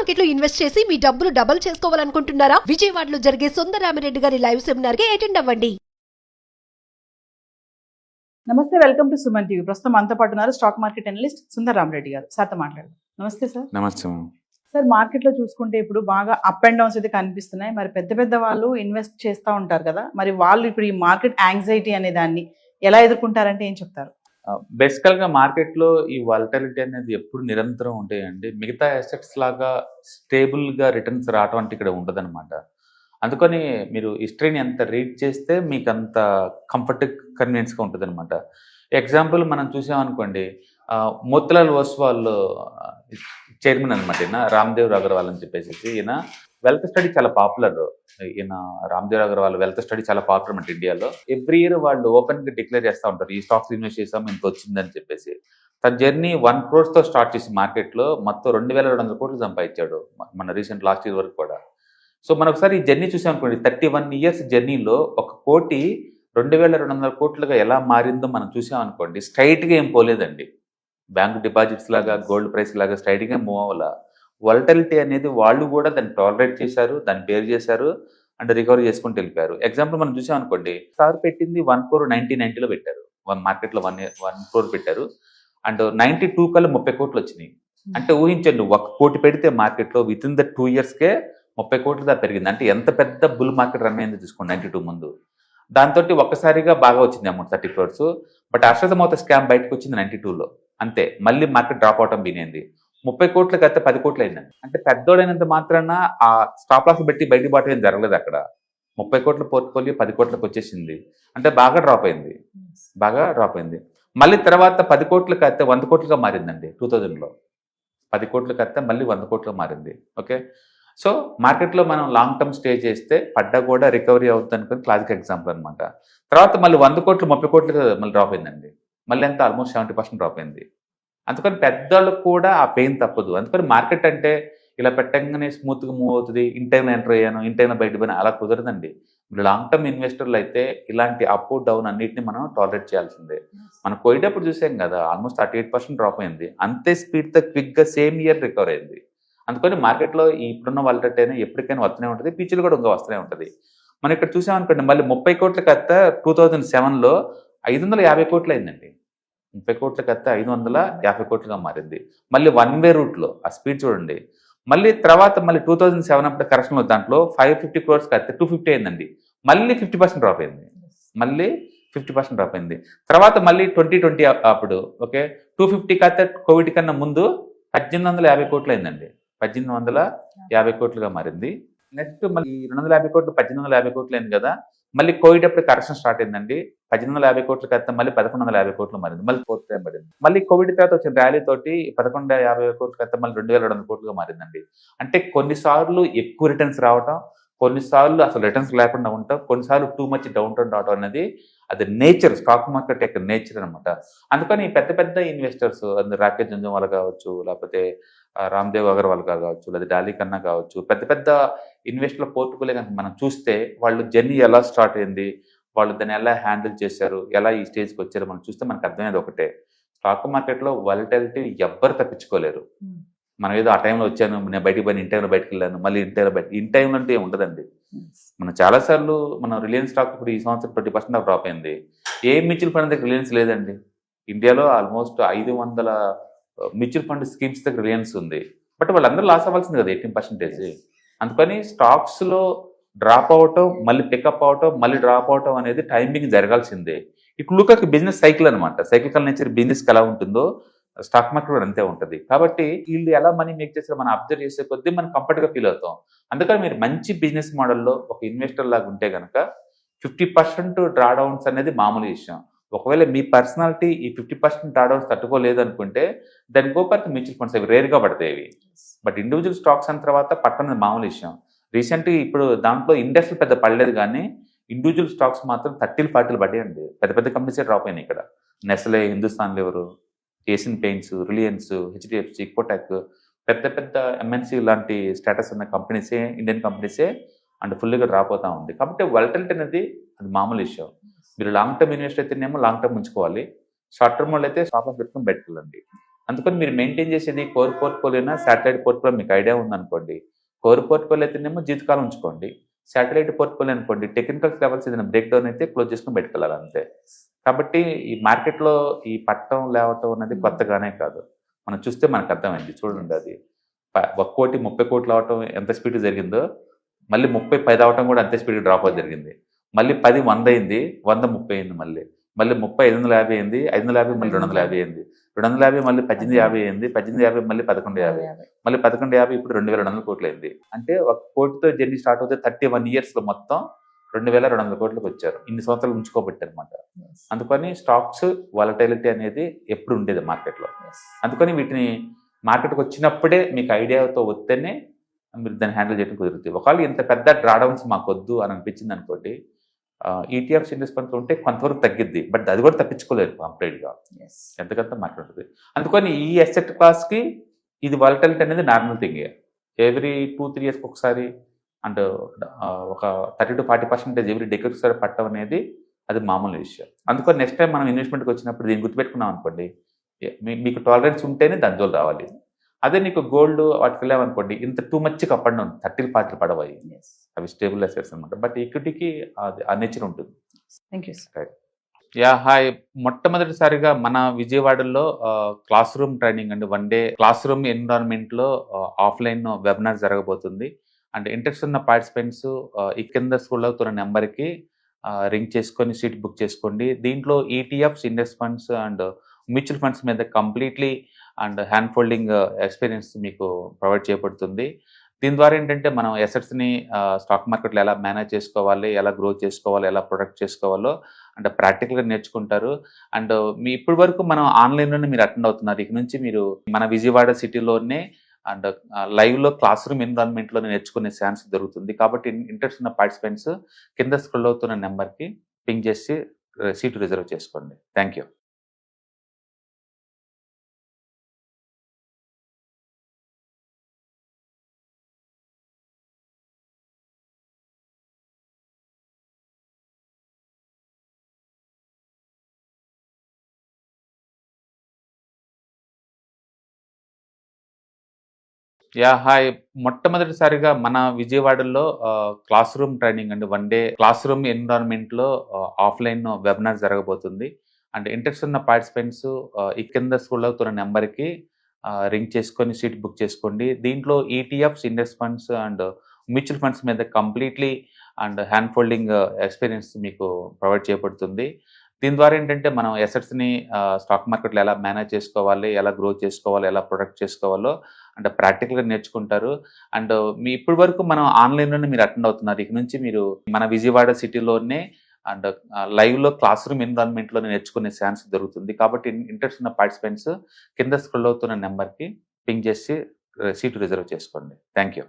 Market లో invest చేసి మీ డబ్బులు డబుల్ చేసుకోవాలనుకుంటున్నారా? విజయవాడలో జరిగే సుందరరామిరెడ్డి గారి లైవ్ సెమినార్ కి అటెండ్ అవ్వండి. నమస్తే, వెల్కమ్ టు సుమన్ టీవీ. ప్రస్తుతం అంతా పాటు ఉన్నారు స్టాక్ మార్కెట్ అనలిస్ట్ సుందరరామిరెడ్డి గారు. సార్తో మాట్లాడదాం. నమస్తే సార్. నమస్తే. సార్, మార్కెట్ లో చూసుకుంటే ఇప్పుడు బాగా అప్ అండ్ డౌన్స్ అయితే కనిపిస్తున్నాయి. మరి పెద్ద పెద్ద వాళ్ళు ఇన్వెస్ట్ చేస్తూ ఉంటారు కదా, మరి వాళ్ళు ఇప్పుడు ఈ మార్కెట్ యాంగ్జైటీ అనే దాన్ని ఎలా ఎదుర్కొంటారంటే ఏం చెప్తారు? బేసికల్ గా మార్కెట్ లో ఈ వాలటిలిటీ అనేది ఎప్పుడు నిరంతరం ఉంటాయండి. మిగతా అసెట్స్ లాగా స్టేబుల్ గా రిటర్న్స్ రావటం అంటే ఇక్కడ ఉండదన్నమాట. అందుకని మీరు హిస్టరీని ఎంత రీడ్ చేస్తే మీకు అంత కంఫర్ట్ కన్వీనియన్స్ గా ఉంటుంది అనమాట. ఎగ్జాంపుల్ మనం చూసామనుకోండి, మోతిలాల్ ఓస్వాల్ చైర్మన్ అనమాట. ఈయన రామ్దేవ్ అగర్వాల్ అని చెప్పేసి ఈయన వెల్త్ స్టడీ చాలా పాపులర్. ఈయన రామ్దేవ్ అగర్వాల్ వెల్త్ స్టడీ చాలా పాపులర్ అనమాట ఇండియాలో. ఎవ్రీ ఇయర్ వాళ్ళు ఓపెన్ గా డిక్లేర్ చేస్తూ ఉంటారు, ఈ స్టాక్స్ ఇన్వెస్ట్ చేసాం ఇంత వచ్చిందని చెప్పేసి. తన జర్నీ 1 crore తో స్టార్ట్ చేసి మార్కెట్ లో మొత్తం 2,200 కోట్లు సంపాదించాడు మన రీసెంట్ లాస్ట్ ఇయర్ వరకు కూడా. సో మనం ఒకసారి ఈ జర్నీ చూసాం అనుకోండి, 31 years జర్నీలో 1 కోటి 2,200 కోట్లుగా ఎలా మారిందో మనం చూసాం అనుకోండి. స్ట్రైట్ గా ఏం పోలేదండి. బ్యాంక్ డిపాజిట్స్ లాగా, గోల్డ్ ప్రైస్ లాగా స్ట్రైట్ గా మూవ్ అవ్వాల. వాలటిలిటీ అనేది వాళ్ళు కూడా దాన్ని టాలరేట్ చేశారు, దాన్ని బేర్ చేశారు అండ్ రికవరీ చేసుకుంటూ వెళ్ళిపోయారు. ఎగ్జాంపుల్ మనం చూసాం అనుకోండి, సార్ పెట్టింది 1 crore 1990లో పెట్టారు. మార్కెట్ లో 1 crore పెట్టారు అండ్ 92 కల్లా 30 కోట్లు వచ్చినాయి. అంటే ఊహించండి, 1 కోటి పెడితే మార్కెట్ లో విత్ ఇన్ ద 2 yearsకే 30 కోట్లు దాకా పెరిగింది. అంటే ఎంత పెద్ద బుల్ మార్కెట్ రన్ అయింది చూసుకోండి 92 ముందు. దాంతో ఒక్కసారిగా బాగా వచ్చింది అమౌంట్ 30 crores. బట్ అశ్వథమౌత స్కామ్ బయటకు వచ్చింది 92లో. అంతే, మళ్ళీ మార్కెట్ డ్రాప్ అవటం బినింది. 30 కోట్లకి అయితే 10 కోట్లు అయిందండి. అంటే పెద్దోడైనంత మాత్రాన ఆ స్టాప్ లాస్ పెట్టి బయట బాటం ఏం జరగలేదు అక్కడ. 30 కోట్ల పోర్ట్ఫోలియో 10 కోట్లకు వచ్చేసింది. అంటే బాగా డ్రాప్ అయింది. మళ్ళీ తర్వాత 10 కోట్లకి అయితే 100 కోట్లుగా మారిందండి 2000లో. 10 కోట్లకి అయితే మళ్ళీ 100 కోట్లుగా మారింది. ఓకే, సో మార్కెట్లో మనం లాంగ్ టర్మ్ స్టే చేస్తే పడ్డా కూడా రికవరీ అవుతుంది అనుకుని క్లాసిక్ ఎగ్జాంపుల్ అనమాట. తర్వాత మళ్ళీ 100 కోట్లు 30 కోట్లుగా మళ్ళీ డ్రాప్ అయిందండి. మళ్ళీ అంతా ఆల్మోస్ట్ 70% డ్రాప్ అయింది. అందుకని పెద్దవాళ్ళకు కూడా ఆ పెయిన్ తప్పదు. అందుకని మార్కెట్ అంటే ఇలా పెట్టంగానే స్మూత్గా మూవ్ అవుతుంది, ఇన్ టైంలో ఎంటర్ అయ్యాను, ఇన్ టైంలో బయట పోయినా, అలా కుదరదండి. మీరు లాంగ్ టర్మ్ ఇన్వెస్టర్లు అయితే ఇలాంటి అప్ డౌన్ అన్నింటినీ మనం టాలరేట్ చేయాల్సిందే. మనం పోయేటప్పుడు చూసాం కదా, ఆల్మోస్ట్ 38% డ్రాప్ అయింది. అంతే స్పీడ్తో క్విక్గా సేమ్ ఇయర్ రికవర్ అయింది. అందుకని మార్కెట్లో ఇప్పుడున్న వాలటిలిటీ అయినా ఎప్పటికైనా వస్తూనే ఉంటుంది, ఫ్యూచర్లో కూడా ఇంకా వస్తూనే ఉంటుంది. మనం ఇక్కడ చూసామనుకోండి, మళ్ళీ 30 కోట్లకి అత్త 2007లో 550 కోట్లు అయిందండి. 30 కోట్లకి అత్త 550 కోట్లుగా మారింది. మళ్ళీ 1 way రూట్లో ఆ స్పీడ్ చూడండి. మళ్ళీ తర్వాత మళ్ళీ 2007 అప్పుడు కరెక్షన్ దాంట్లో 550 crores అత్తే 250 అయిందండి. మళ్ళీ 50% డ్రాప్ అయింది. తర్వాత మళ్ళీ 2020 అప్పుడు ఓకే 250 అత్తే కోవిడ్ కన్నా ముందు 1850 కోట్లు అయిందండి. 1850 కోట్లుగా మారింది. నెక్స్ట్ మళ్ళీ 250 కోట్లు 1850 కోట్లు అయింది కదా, మళ్ళీ కోవిడ్ అప్పుడు కరెక్షన్ స్టార్ట్ అయిందండి. 1850 కోట్లకి అయితే మళ్ళీ 1150 కోట్లు మారింది. మళ్ళీ 4th టైం పడింది. మళ్ళీ కోవిడ్ తర్వాత వచ్చిన ర్యాలీ తోటి 1150 కోట్లకి అయితే మళ్ళీ 2200 కోట్లుగా మారిందండి. అంటే కొన్నిసార్లు ఎక్కువ రిటర్న్స్ రావటం, కొన్నిసార్లు అసలు రిటర్న్స్ లేకుండా ఉండటం, కొన్నిసార్లు టూ మచ్ డౌన్ టర్న్ రావడం అనేది అది నేచర్, స్టాక్ మార్కెట్ యొక్క నేచర్ అనమాట. అందుకని పెద్ద పెద్ద ఇన్వెస్టర్స్ రాకేష్ జంజుమాలా కావచ్చు, లేకపోతే రామ్దేవ్ అగర్వాల్ కావచ్చు, లేదా డాలీ ఖన్నా కావచ్చు, పెద్ద పెద్ద ఇన్వెస్టర్ల పోర్ట్ఫోలియో కనుక మనం చూస్తే వాళ్ళు జర్నీ ఎలా స్టార్ట్ అయింది, వాళ్ళు దాన్ని ఎలా హ్యాండిల్ చేశారు, ఎలా ఈ స్టేజ్కి వచ్చారో మనం చూస్తే మనకు అర్థమయ్యేది ఒకటే, స్టాక్ మార్కెట్లో వాలటిలిటీ ఎవ్వరు తప్పించుకోలేరు. మనం ఏదో ఆ టైంలో వచ్చాను, నేను బయటికి పోయిన, ఇన్ టైంలో బయటకు వెళ్ళాను, మళ్ళీ ఇన్ టైంలో అంటే ఏమి ఉండదండి. మనం చాలాసార్లు మనం రిలయన్స్ స్టాక్ ఇప్పుడు ఈ సంవత్సరం 20% డ్రాప్ అయింది. ఏ మ్యూచువల్ ఫండ్ దగ్గర రిలయన్స్ లేదండి. ఇండియాలో ఆల్మోస్ట్ 500 మ్యూచువల్ ఫండ్ స్కీమ్స్ దగ్గర రిలయన్స్ ఉంది. బట్ వాళ్ళందరూ లాస్ అవ్వాల్సింది కదా 18%. అందుకని స్టాక్స్లో డ్రాప్ అవటం, మళ్ళీ పికప్ అవటం, మళ్ళీ డ్రాప్ అవటం అనేది టైమింగ్ జరగాల్సిందే. It look like business cycle అనమాట. సైకిల్ నేచర్ బిజినెస్కి ఎలా ఉంటుందో స్టాక్ మార్కెట్ కూడా అంతే ఉంటుంది. కాబట్టి వీళ్ళు ఎలా మనీ మేక్ చేస్తారో మనం అబ్జర్వ్ చేసే కొద్దీ మనం కంఫర్ట్గా ఫీల్ అవుతాం. అందుకని మీరు మంచి బిజినెస్ మోడల్లో ఒక ఇన్వెస్టర్ లాగా ఉంటే కనుక 50% డ్రాడౌన్స్ అనేది మామూలు విషయం. ఒకవేళ మీ పర్సనాలిటీ ఈ 50% డ్రాడౌన్స్ తట్టుకోలేదు అనుకుంటే దాని గోపర్తి మ్యూచువల్ ఫండ్స్ అవి రేర్గా పడతాయి. బట్ ఇండివిజువల్ స్టాక్స్ అన్న తర్వాత పట్టణం మామూలు విషయం. రీసెంట్గా ఇప్పుడు దాంట్లో ఇండస్ట్రీ పెద్ద పడలేదు, కానీ ఇండివిజువల్ స్టాక్స్ మాత్రం 30-40 పడ్డాయండి. పెద్ద పెద్ద కంపెనీసే డ్రాప్ అయినాయి ఇక్కడ. Nestle, Hindustan liver, Asian paints, Reliance, HDFC, Kotak, పెద్ద పెద్ద ఎంఎన్సీ లాంటి స్టేటస్ ఉన్న కంపెనీసే, ఇండియన్ కంపెనీసే అండ్ ఫుల్గా డ్రాప్ అవుతూ ఉంది. కాబట్టి వాలటిలిటీ అనేది అది మామూలు విషయం. మీరు లాంగ్ టర్మ్ ఇన్వెస్ట్ అయితేనేమో లాంగ్ టర్మ్ ఉంచుకోవాలి, షార్ట్ టర్మ్ వాళ్ళు అయితే స్టాప్ లాస్ పెట్టుకుని బయటకు వెళ్ళండి. అందుకని మీరు మెయింటైన్ చేసేది కోర్ పోర్ట్ఫోలియోనా శాటిలైట్ పోర్ట్ఫోలియో మీకు ఐడియా ఉందనుకోండి, కోర్ పోర్ట్ఫోలియో అయితేనేమో జీవితకాలం ఉంచుకోండి, శాటిలైట్ పోర్ట్ఫోలియో అనుకోండి టెక్నికల్ లెవెల్స్ ఏదైనా బ్రేక్ డౌన్ అయితే క్లోజ్ చేసుకుని బయటకు వెళ్ళాలి అంతే. కాబట్టి ఈ మార్కెట్లో ఈ పట్టం లేవటం అనేది కొత్తగానే కాదు, మనం చూస్తే మనకు అర్థమైంది. చూడండి, అది 1 కోటి 30 కోట్లు అవటం ఎంత స్పీడ్ జరిగిందో, మళ్ళీ 30 10 అవటం కూడా అంతే స్పీడ్ డ్రాప్ అవుతుంది జరిగింది. మళ్ళీ 10 100 అయింది, 100 30 అయింది, మళ్ళీ 30 550 అయింది, 550 మళ్ళీ 250 అయింది, 250 మళ్ళీ 1850 అయింది, 1850 మళ్ళీ 1150, మళ్ళీ 1150 ఇప్పుడు 2200 కోట్లు అయింది. అంటే 1 కోటితో జర్నీ స్టార్ట్ అవుతే 31 years లో మొత్తం 2200 కోట్లకు వచ్చారు. ఇన్ని సంవత్సరాలు ఉంచుకోబట్టి అనమాట. అందుకని స్టాక్స్ వాలటైలిటీ అనేది ఎప్పుడు ఉండేది మార్కెట్లో. అందుకని వీటిని మార్కెట్కి వచ్చినప్పుడే మీకు ఐడియాతో వస్తేనే మీరు దాన్ని హ్యాండిల్ చేయడం కుదురుతుంది. ఒకవేళ ఇంత పెద్ద డ్రాడౌన్స్ మాకు వద్దు అని అనిపించింది అనుకోండి, ఈటీఎఫ్స్ ఇన్వెస్ట్మెంట్ ఉంటే కొంతవరకు తగ్గిద్ది, బట్ అది కూడా తప్పించుకోలేదు కంప్లీట్గా, ఎంతకంత మార్కెట్ ఉంటుంది. అందుకని ఈ అసెట్ క్లాస్కి ఇది వాలటైలిటీ అనేది నార్మల్ థింగ్. ఎవ్రీ 2-3 years ఒకసారి అండ్ ఒక 30 to 40% ఎవ్రీ డెకేడ్ ఒకసారి పట్టడం అనేది అది మామూలు విషయం. అందుకని నెక్స్ట్ టైం మనం ఇన్వెస్ట్మెంట్కి వచ్చినప్పుడు దీన్ని గుర్తుపెట్టుకున్నాం అనుకోండి, మీకు టాలరెన్స్ ఉంటేనే దాని జోలు రావాలి. అదే నీకు గోల్డ్ వాటికి వెళ్ళామనుకోండి, ఇంత too much up and down 30-40 పడవాయి, అవి స్టేబుల్ అసెట్స్ అనమాట. బట్ ఈక్విటీకి ఆ నేచర్ ఉంటుంది. Thank you sir. హాయ్. మొట్టమొదటిసారిగా మన విజయవాడలో క్లాస్ రూమ్ ట్రైనింగ్ అండి, 1 day క్లాస్ రూమ్ ఎన్విరాన్మెంట్లో ఆఫ్లైన్ వెబినార్ జరగబోతుంది. అండ్ ఇంట్రెస్ట్ ఉన్న పార్టిసిపెంట్స్ ఈ కింద స్కూల్ అవుతున్న నెంబర్కి రింగ్ చేసుకొని సీట్ బుక్ చేసుకోండి. దీంట్లో ETFs, index funds and mutual funds మీద completely and hand folding experience మీకు ప్రొవైడ్ చేయబడుతుంది. దీని ద్వారా ఏంటంటే మనం అసెట్స్ని స్టాక్ మార్కెట్లో ఎలా మేనేజ్ చేసుకోవాలి, ఎలా గ్రో చేసుకోవాలి, ఎలా ప్రొడక్ట్ చేసుకోవాలో అంటే ప్రాక్టికల్గా నేర్చుకుంటారు. అండ్ మీ ఇప్పటి వరకు మనం ఆన్లైన్లోనే మీరు అటెండ్ అవుతున్నారు. ఇక నుంచి మీరు మన విజయవాడ సిటీలోనే అండ్ లైవ్లో క్లాస్ రూమ్ ఎన్విరాన్మెంట్లో నేర్చుకునే ఛాన్స్ దొరుకుతుంది. కాబట్టి ఇంట్రెస్ట్ ఉన్న పార్టిసిపెంట్స్ కింద స్క్రోల్ అవుతున్న నెంబర్కి పింగ్ చేసి సీటు రిజర్వ్ చేసుకోండి. Thank you. హాయ్. మొట్టమొదటిసారిగా మన విజయవాడలో క్లాస్ రూమ్ ట్రైనింగ్ అండి, 1 day క్లాస్ రూమ్ ఎన్విరాన్మెంట్లో ఆఫ్లైన్ వెబినార్ జరగబోతుంది. అండ్ ఇంట్రెస్ట్ ఉన్న పార్టిసిపెంట్స్ ఈ కింద స్క్రోల్ అవుతున్న నెంబర్కి రింగ్ చేసుకొని సీట్ బుక్ చేసుకోండి. దీంట్లో ETFs, index funds and mutual funds మీద completely and hand folding experience మీకు ప్రొవైడ్ చేయబడుతుంది. దీని ద్వారా ఏంటంటే మనం అసెట్స్ని స్టాక్ మార్కెట్లో ఎలా మేనేజ్ చేసుకోవాలి, ఎలా గ్రో చేసుకోవాలి, ఎలా ప్రొడక్ట్ చేసుకోవాలో అంటే ప్రాక్టికల్గా నేర్చుకుంటారు. అండ్ మీ ఇప్పటి వరకు మనం ఆన్లైన్లోనే మీరు అటెండ్ అవుతున్నారు. ఇక నుంచి మీరు మన విజయవాడ సిటీలోనే అండ్ లైవ్లో క్లాస్ రూమ్ ఎన్విరాన్మెంట్లో నేర్చుకునే ఛాన్స్ దొరుకుతుంది. కాబట్టి ఇంట్రెస్ట్ ఉన్న పార్టిసిపెంట్స్ కింద స్క్రోల్ అవుతున్న నెంబర్కి పింగ్ చేసి సీటు రిజర్వ్ చేసుకోండి. Thank you.